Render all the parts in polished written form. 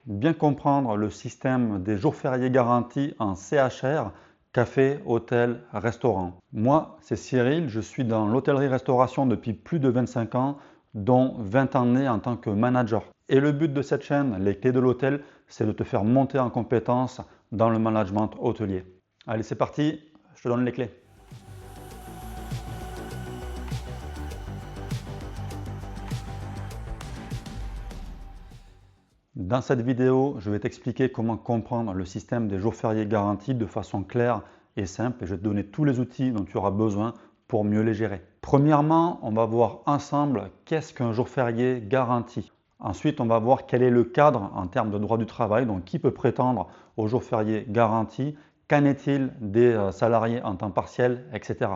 Bien comprendre le système des jours fériés garantis en CHR, café, hôtel, restaurant. Moi, c'est Cyril, je suis dans l'hôtellerie-restauration depuis plus de 25 ans, dont 20 années en tant que manager. Et le but de cette chaîne, Les Clés de l'hôtel, c'est de te faire monter en compétences dans le management hôtelier. Allez, c'est parti, je te donne les clés. Dans cette vidéo, je vais t'expliquer comment comprendre le système des jours fériés garantis de façon claire et simple et je vais te donner tous les outils dont tu auras besoin pour mieux les gérer. Premièrement, on va voir ensemble qu'est-ce qu'un jour férié garanti. Ensuite, on va voir quel est le cadre en termes de droit du travail, donc qui peut prétendre aux jours fériés garantis, qu'en est-il des salariés en temps partiel, etc.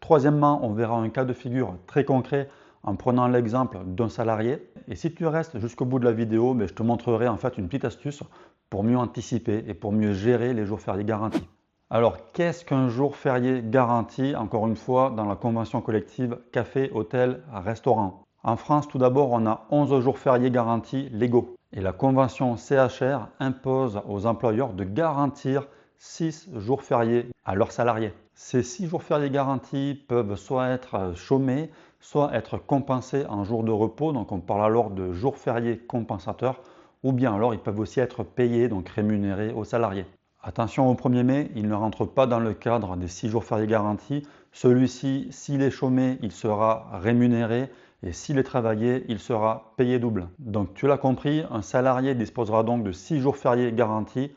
Troisièmement, on verra un cas de figure très concret en prenant l'exemple d'un salarié. Et si tu restes jusqu'au bout de la vidéo, je te montrerai en fait une petite astuce pour mieux anticiper et pour mieux gérer les jours fériés garantis. Alors, qu'est-ce qu'un jour férié garanti? Encore une fois, dans la convention collective café, hôtel, restaurant. En France, tout d'abord, on a 11 jours fériés garantis légaux. Et la convention CHR impose aux employeurs de garantir 6 jours fériés à leurs salariés. Ces 6 jours fériés garantis peuvent soit être chômés, soit être compensés en jours de repos, donc on parle alors de jours fériés compensateurs, ou bien alors ils peuvent aussi être payés, donc rémunérés aux salariés. Attention au 1er mai, il ne rentre pas dans le cadre des 6 jours fériés garantis. Celui-ci, s'il est chômé, il sera rémunéré et s'il est travaillé, il sera payé double. Donc tu l'as compris, un salarié disposera donc de 6 jours fériés garantis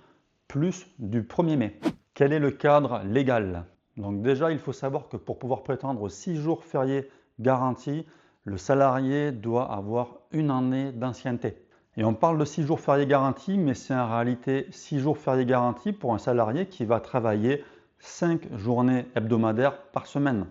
plus du 1er mai. Quel est le cadre légal? Donc déjà, il faut savoir que pour pouvoir prétendre aux 6 jours fériés garantis, le salarié doit avoir une année d'ancienneté. Et on parle de 6 jours fériés garantis, mais c'est en réalité 6 jours fériés garantis pour un salarié qui va travailler 5 journées hebdomadaires par semaine.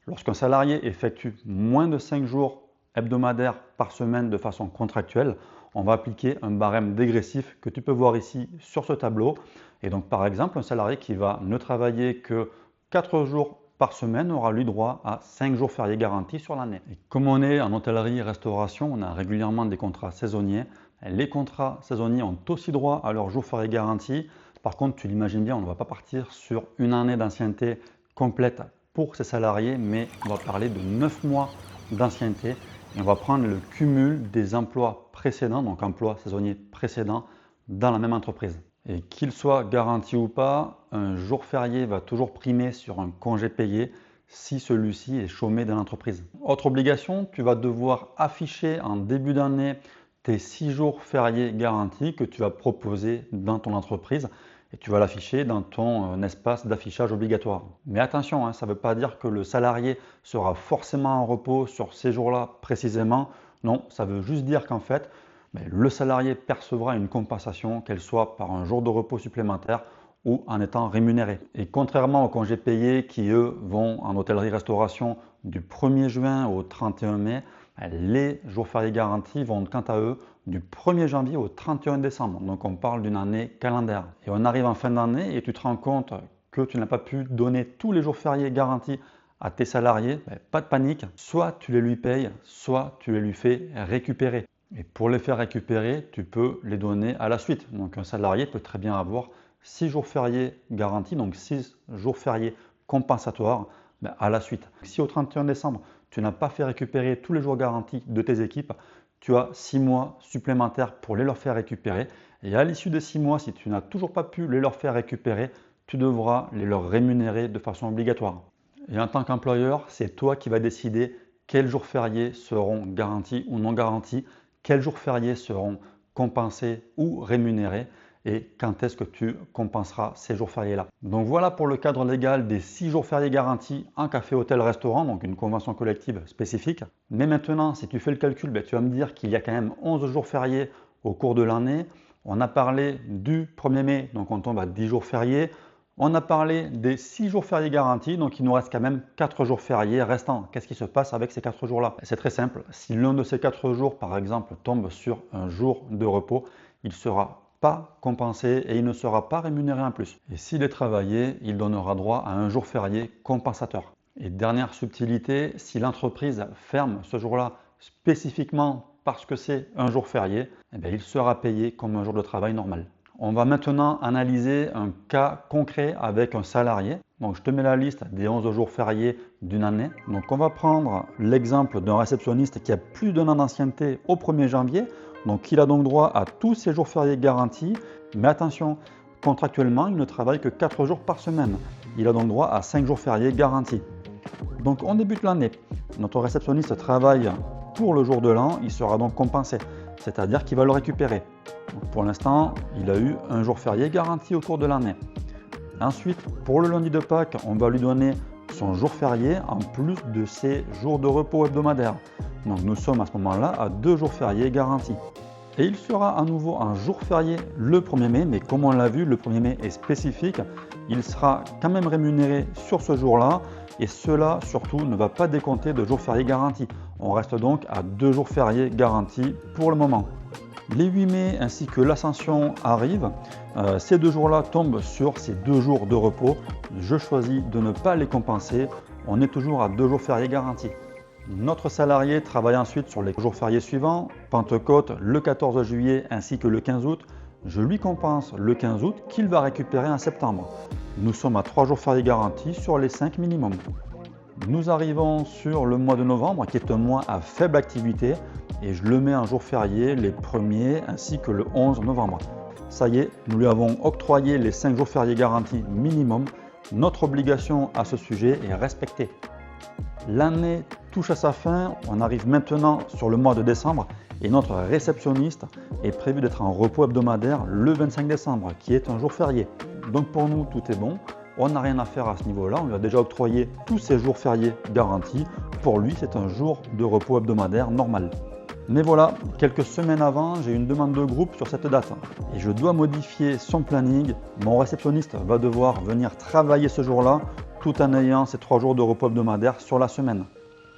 Lorsqu'un salarié effectue moins de 5 jours hebdomadaires par semaine de façon contractuelle, on va appliquer un barème dégressif que tu peux voir ici sur ce tableau. Et donc par exemple, un salarié qui va ne travailler que 4 jours par semaine aura lui droit à 5 jours fériés garantis sur l'année. Et comme on est en hôtellerie-restauration, on a régulièrement des contrats saisonniers. Les contrats saisonniers ont aussi droit à leurs jours fériés garantis. Par contre, tu l'imagines bien, on ne va pas partir sur une année d'ancienneté complète pour ces salariés, mais on va parler de 9 mois d'ancienneté. Et on va prendre le cumul des emplois précédents, donc emplois saisonniers précédents, dans la même entreprise. Et qu'il soit garanti ou pas, un jour férié va toujours primer sur un congé payé si celui-ci est chômé dans l'entreprise. Autre obligation, tu vas devoir afficher en début d'année tes 6 jours fériés garantis que tu vas proposer dans ton entreprise et tu vas l'afficher dans ton espace d'affichage obligatoire. Mais attention, ça ne veut pas dire que le salarié sera forcément en repos sur ces jours-là précisément. Non, ça veut juste dire qu'en fait, le salarié percevra une compensation, qu'elle soit par un jour de repos supplémentaire ou en étant rémunéré. Et contrairement aux congés payés qui, eux, vont en hôtellerie-restauration du 1er juin au 31 mai, les jours fériés garantis vont quant à eux du 1er janvier au 31 décembre. Donc on parle d'une année calendaire. Et on arrive en fin d'année et tu te rends compte que tu n'as pas pu donner tous les jours fériés garantis à tes salariés. Pas de panique, soit tu les lui payes, soit tu les lui fais récupérer. Et pour les faire récupérer, tu peux les donner à la suite. Donc un salarié peut très bien avoir 6 jours fériés garantis, donc 6 jours fériés compensatoires à la suite. Si au 31 décembre, tu n'as pas fait récupérer tous les jours garantis de tes équipes, tu as 6 mois supplémentaires pour les leur faire récupérer. Et à l'issue des 6 mois, si tu n'as toujours pas pu les leur faire récupérer, tu devras les leur rémunérer de façon obligatoire. Et en tant qu'employeur, c'est toi qui vas décider quels jours fériés seront garantis ou non garantis, quels jours fériés seront compensés ou rémunérés et quand est-ce que tu compenseras ces jours fériés-là. Donc voilà pour le cadre légal des 6 jours fériés garantis en café, hôtel, restaurant, donc une convention collective spécifique. Mais maintenant, si tu fais le calcul, tu vas me dire qu'il y a quand même 11 jours fériés au cours de l'année. On a parlé du 1er mai, donc on tombe à 10 jours fériés. On a parlé des 6 jours fériés garantis, donc il nous reste quand même 4 jours fériés restants. Qu'est-ce qui se passe avec ces 4 jours-là? C'est très simple. Si l'un de ces 4 jours, par exemple, tombe sur un jour de repos, il ne sera pas compensé et il ne sera pas rémunéré en plus. Et s'il est travaillé, il donnera droit à un jour férié compensateur. Et dernière subtilité, si l'entreprise ferme ce jour-là spécifiquement parce que c'est un jour férié, eh bien, il sera payé comme un jour de travail normal. On va maintenant analyser un cas concret avec un salarié. Donc, je te mets la liste des 11 jours fériés d'une année. Donc, on va prendre l'exemple d'un réceptionniste qui a plus d'un an d'ancienneté au 1er janvier. Donc, il a donc droit à tous ces jours fériés garantis. Mais attention, contractuellement, il ne travaille que 4 jours par semaine. Il a donc droit à 5 jours fériés garantis. Donc, on débute l'année. Notre réceptionniste travaille pour le jour de l'an. Il sera donc compensé, c'est-à-dire qu'il va le récupérer. Donc, pour l'instant, il a eu un jour férié garanti au cours de l'année. Ensuite, pour le lundi de Pâques, on va lui donner son jour férié en plus de ses jours de repos hebdomadaires. Donc nous sommes à ce moment-là à 2 jours fériés garantis. Et il sera à nouveau un jour férié le 1er mai, mais comme on l'a vu, le 1er mai est spécifique. Il sera quand même rémunéré sur ce jour-là, et cela surtout ne va pas décompter de jours fériés garantis. On reste donc à 2 jours fériés garantis pour le moment. Les 8 mai ainsi que l'Ascension arrivent. Ces 2 jours-là tombent sur ces 2 jours de repos. Je choisis de ne pas les compenser. On est toujours à 2 jours fériés garantis. Notre salarié travaille ensuite sur les jours fériés suivants, Pentecôte le 14 juillet ainsi que le 15 août. Je lui compense le 15 août qu'il va récupérer en septembre. Nous sommes à 3 jours fériés garantis sur les 5 minimum. Nous arrivons sur le mois de novembre qui est un mois à faible activité et je le mets en jour férié les 1er ainsi que le 11 novembre. Ça y est, nous lui avons octroyé les 5 jours fériés garantis minimum. Notre obligation à ce sujet est respectée. L'année touche à sa fin, on arrive maintenant sur le mois de décembre et notre réceptionniste est prévu d'être en repos hebdomadaire le 25 décembre qui est un jour férié. Donc pour nous tout est bon. On n'a rien à faire à ce niveau-là, on lui a déjà octroyé tous ces jours fériés garantis. Pour lui, c'est un jour de repos hebdomadaire normal. Mais voilà, quelques semaines avant, j'ai une demande de groupe sur cette date et je dois modifier son planning. Mon réceptionniste va devoir venir travailler ce jour-là tout en ayant ces 3 jours de repos hebdomadaire sur la semaine.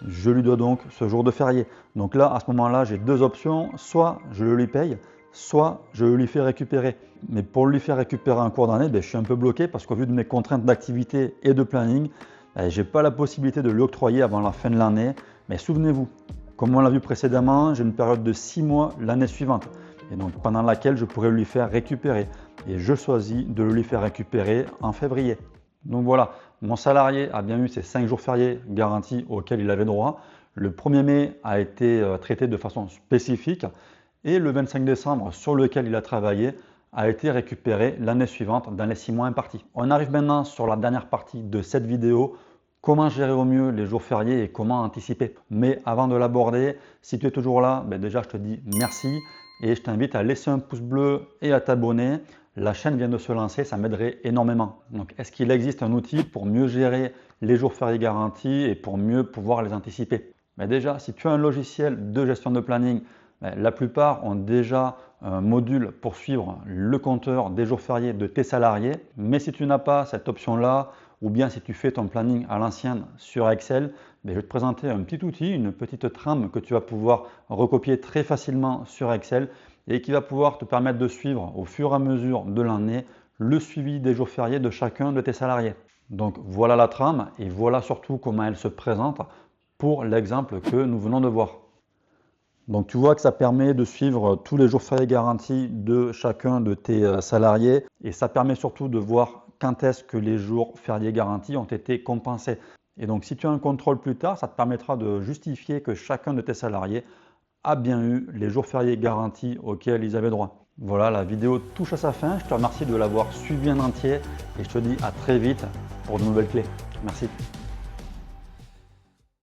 Je lui dois donc ce jour de férié. Donc là, à ce moment-là, j'ai 2 options. Soit je le lui paye, soit je le lui fais récupérer. Mais pour lui faire récupérer en cours d'année, je suis un peu bloqué parce qu'au vu de mes contraintes d'activité et de planning, je n'ai pas la possibilité de lui octroyer avant la fin de l'année. Mais souvenez-vous, comme on l'a vu précédemment, j'ai une période de 6 mois l'année suivante, et donc pendant laquelle je pourrais lui faire récupérer. Et je choisis de le lui faire récupérer en février. Donc voilà, mon salarié a bien eu ses 5 jours fériés garantis auxquels il avait droit. Le 1er mai a été traité de façon spécifique et le 25 décembre sur lequel il a travaillé a été récupéré l'année suivante dans les 6 mois impartis. On arrive maintenant sur la dernière partie de cette vidéo. Comment gérer au mieux les jours fériés et comment anticiper. Mais avant de l'aborder, si tu es toujours là, déjà je te dis merci et je t'invite à laisser un pouce bleu et à t'abonner. La chaîne vient de se lancer, ça m'aiderait énormément. Donc est-ce qu'il existe un outil pour mieux gérer les jours fériés garantis et pour mieux pouvoir les anticiper? Déjà, si tu as un logiciel de gestion de planning, la plupart ont déjà un module pour suivre le compteur des jours fériés de tes salariés. Mais si tu n'as pas cette option-là, ou bien si tu fais ton planning à l'ancienne sur Excel, je vais te présenter un petit outil, une petite trame que tu vas pouvoir recopier très facilement sur Excel et qui va pouvoir te permettre de suivre au fur et à mesure de l'année le suivi des jours fériés de chacun de tes salariés. Donc voilà la trame et voilà surtout comment elle se présente pour l'exemple que nous venons de voir. Donc tu vois que ça permet de suivre tous les jours fériés garantis de chacun de tes salariés et ça permet surtout de voir quand est-ce que les jours fériés garantis ont été compensés. Et donc si tu as un contrôle plus tard, ça te permettra de justifier que chacun de tes salariés a bien eu les jours fériés garantis auxquels ils avaient droit. Voilà, la vidéo touche à sa fin. Je te remercie de l'avoir suivi en entier et je te dis à très vite pour de nouvelles clés. Merci.